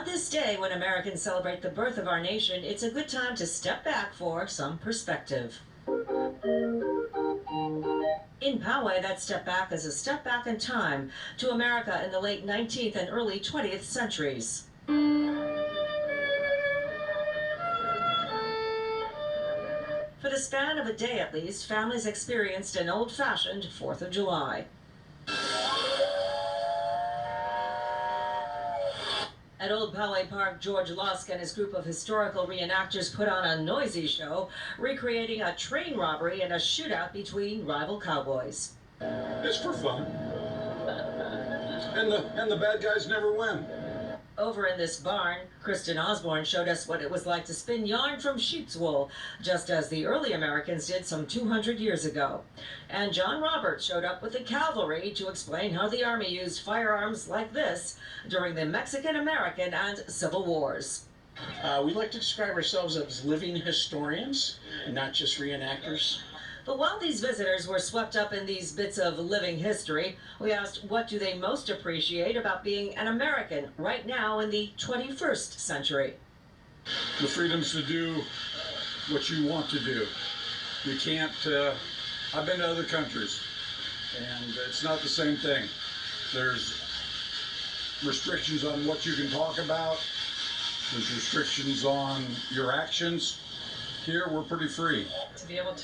this day, when Americans celebrate the birth of our nation, it's a good time to step back for some perspective. In Poway, that step back is a step back in time to America in the late 19th and early 20th centuries. For the span of a day at least, families experienced an old-fashioned 4th of July. At Old Poway Park, George Lusk and his group of historical reenactors put on a noisy show, recreating a train robbery and a shootout between rival cowboys. It's for fun. And the bad guys never win. Over in this barn, Kristen Osborne showed us what it was like to spin yarn from sheep's wool, just as the early Americans did some 200 years ago. And John Roberts showed up with the cavalry to explain how the Army used firearms like this during the Mexican-American and Civil Wars. We like to describe ourselves as living historians, and not just reenactors. But while these visitors were swept up in these bits of living history, we asked what do they most appreciate about being an American right now in the 21st century. The freedoms to do what you want to do. You can't, I've been to other countries, and it's not the same thing. There's restrictions on what you can talk about. There's restrictions on your actions. Here, we're pretty free. To be able to